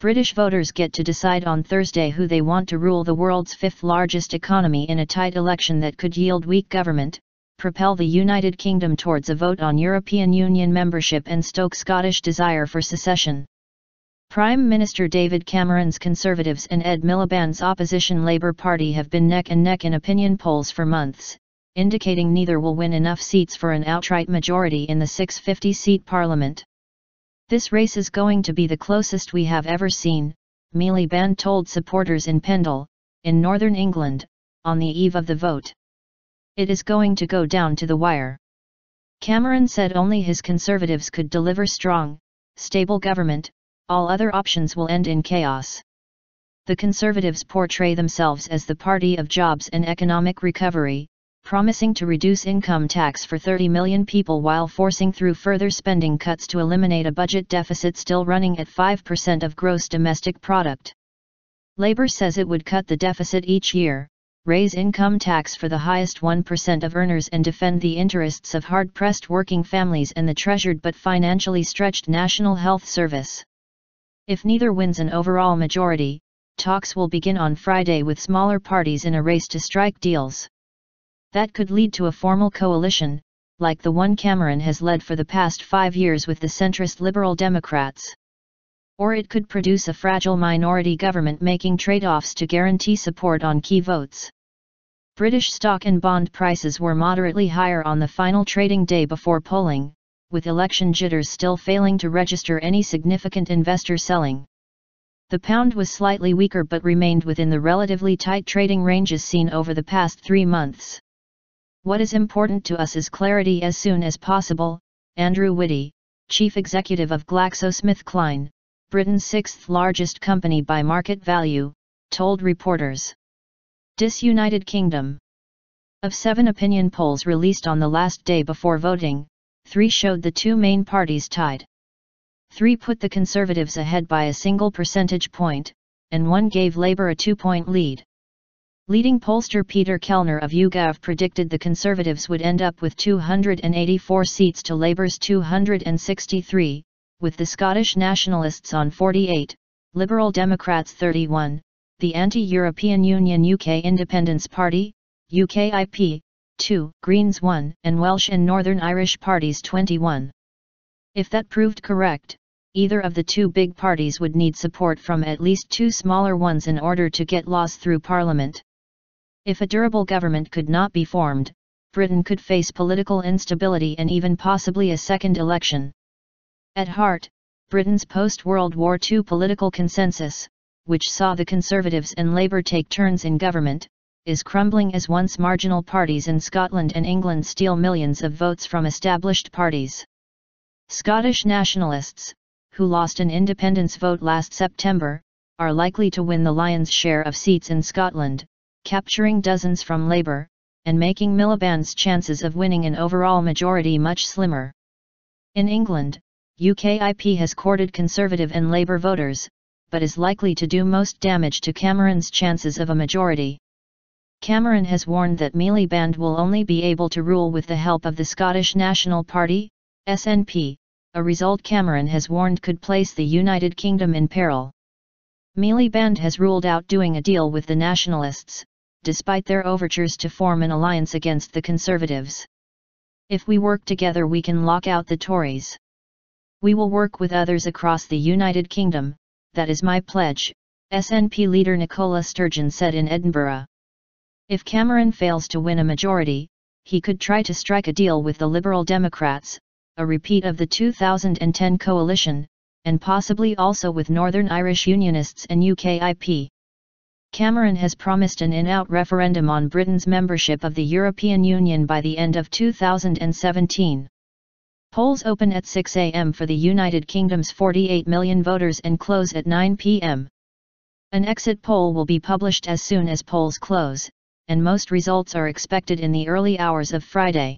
British voters get to decide on Thursday who they want to rule the world's fifth-largest economy in a tight election that could yield weak government, propel the United Kingdom towards a vote on European Union membership and stoke Scottish desire for secession. Prime Minister David Cameron's Conservatives and Ed Miliband's opposition Labour Party have been neck and neck in opinion polls for months, indicating neither will win enough seats for an outright majority in the 650-seat parliament. "This race is going to be the closest we have ever seen," Miliband told supporters in Pendle, in northern England, on the eve of the vote. "It is going to go down to the wire." Cameron said only his Conservatives could deliver strong, stable government, all other options will end in chaos. The Conservatives portray themselves as the party of jobs and economic recovery, promising to reduce income tax for 30 million people while forcing through further spending cuts to eliminate a budget deficit still running at 5% of gross domestic product. Labour says it would cut the deficit each year, raise income tax for the highest 1% of earners and defend the interests of hard-pressed working families and the treasured but financially stretched National Health Service. If neither wins an overall majority, talks will begin on Friday with smaller parties in a race to strike deals. That could lead to a formal coalition, like the one Cameron has led for the past 5 years with the centrist Liberal Democrats. Or it could produce a fragile minority government making trade-offs to guarantee support on key votes. British stock and bond prices were moderately higher on the final trading day before polling, with election jitters still failing to register any significant investor selling. The pound was slightly weaker but remained within the relatively tight trading ranges seen over the past 3 months. "What is important to us is clarity as soon as possible," Andrew Whitty, chief executive of GlaxoSmithKline, Britain's sixth-largest company by market value, told reporters. United Kingdom. Of 7 opinion polls released on the last day before voting, 3 showed the two main parties tied. 3 put the Conservatives ahead by a single percentage point, and 1 gave Labour a 2-point lead. Leading pollster Peter Kellner of YouGov predicted the Conservatives would end up with 284 seats to Labour's 263, with the Scottish Nationalists on 48, Liberal Democrats 31, the anti-European Union UK Independence Party, UKIP, 2, Greens 1, and Welsh and Northern Irish parties 21. If that proved correct, either of the 2 big parties would need support from at least 2 smaller ones in order to get laws through Parliament. If a durable government could not be formed, Britain could face political instability and even possibly a second election. At heart, Britain's post-World War II political consensus, which saw the Conservatives and Labour take turns in government, is crumbling as once marginal parties in Scotland and England steal millions of votes from established parties. Scottish nationalists, who lost an independence vote last September, are likely to win the lion's share of seats in Scotland, capturing dozens from Labour, and making Miliband's chances of winning an overall majority much slimmer. In England, UKIP has courted Conservative and Labour voters, but is likely to do most damage to Cameron's chances of a majority. Cameron has warned that Miliband will only be able to rule with the help of the Scottish National Party, SNP, a result Cameron has warned could place the United Kingdom in peril. Miliband has ruled out doing a deal with the Nationalists, despite their overtures to form an alliance against the Conservatives. "If we work together we can lock out the Tories. We will work with others across the United Kingdom, that is my pledge," SNP leader Nicola Sturgeon said in Edinburgh. If Cameron fails to win a majority, he could try to strike a deal with the Liberal Democrats, a repeat of the 2010 coalition, and possibly also with Northern Irish Unionists and UKIP. Cameron has promised an in-out referendum on Britain's membership of the European Union by the end of 2017. Polls open at 6 a.m. for the United Kingdom's 48 million voters and close at 9 p.m. An exit poll will be published as soon as polls close, and most results are expected in the early hours of Friday.